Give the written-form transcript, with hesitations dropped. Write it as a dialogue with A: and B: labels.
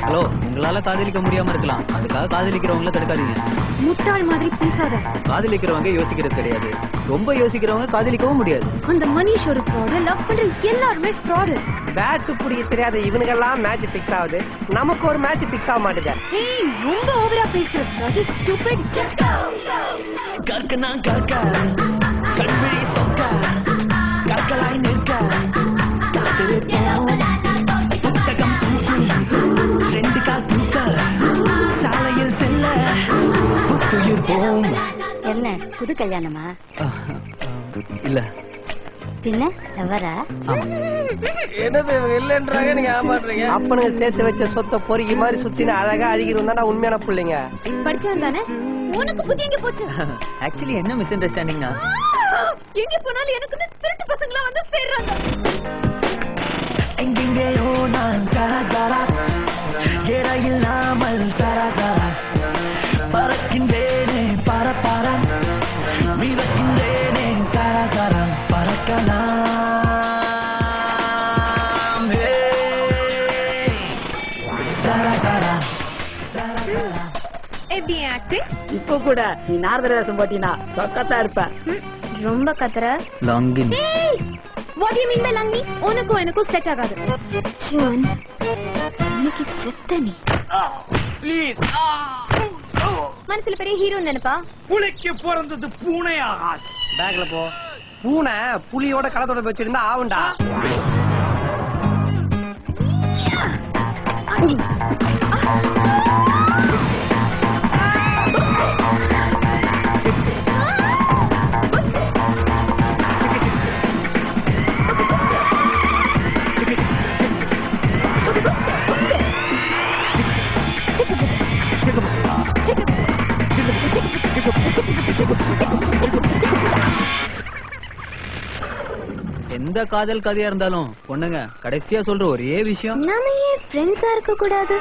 A: Hello, உங்களால காதலிக்க முடியாம இருக்கலாம், அதுக்காக காதலிக்கிறவங்கள தடுக்காதீங்க.
B: முட்டாள் மாதிரி பேசாத.
A: காதலிக்கிறவங்க யோசிக்கிறது கிடையாது, ரொம்ப யோசிக்கிறவங்க காதலிக்கவும் முடியாது.
B: அந்த மனிஷ் ஒரு ஃப்ராடு, லவ் பண்ற எல்லாருமே ஃப்ராடு.
C: பேட் பிடிக்க தெரியாத இவனுக்கெல்லாம் மேட்ச் பிக்ஸ் ஆகுது, நமக்கு ஒரு மேட்ச் பிக்ஸ் ஆக மாட்டேது.
B: ஏய், ரொம்ப ஓவரா பேசுற. That is stupid. Just go.
D: கற்கனா கற்க கண்விழி சொக்க கற்களாய் நிற்க காத்திருப்போம். புத்தகம் தூக்கி ரெண்டு கால் தூக்க சாலையில் செல்ல புத்துயிர் போம்.
E: என்ன புது கல்யாணமா?
A: இல்ல
E: பின்ன எவரா?
C: என்னது இல்லன்றாங்க, நீங்க ஏமாத்துறீங்க. அப்பனுங்க சேர்த்து வச்ச சொத்தை பொறுக்கி மாதிரி சுத்தின அழகா அழுகிறோம் தானே உண்மையான பிள்ளைங்க.
B: படிச்சவன் தானே? உனக்கு புத்தி எங்க போச்சு?
A: ஆக்சுவலி என்ன மிஸ் அண்டர்ஸ்டாண்டிங்னா,
B: எங்க போனாலும் எனக்கு திருட்டு பசங்களா வந்து சேர்றாங்க.
D: எங்கெங்கேயோ நான் சரா சரா ஏற இல்லாமல் சரா சரா பறக்கின்றேனே பர பர மிதக்கின்றேனே சரா சரா பறக்கலாம். சரா சரா சரா சரா.
B: எப்படி ஆக்டிங்?
F: இப்போ கூட நீ நாரத வேஷம் போட்டினா சொக்கத்தா இருப்ப.
B: ரொம்ப கத்துற.
A: லாங்கின்.
B: What do you mean by லங்கி? உனக்கும் எனக்கும் செட் ஆகாது. ஜான், இன்னைக்கு செத்த நீ.
D: ப்ளீஸ்.
B: மனசுல பெரிய ஹீரோ நினைப்பா?
D: புலிக்கு பிறந்தது பூனையா?
C: பேக்ல போ. பூனை புலியோட களத்தோட வச்சிருந்தா ஆவுண்டா.
A: எந்த காதல் கதையா இருந்தாலும் பொண்ணுங்க கடைசியா சொல்ற ஒரே விஷயம்,
B: நாம ஏன் ஃப்ரெண்ட்ஸா இருக்க கூடாது?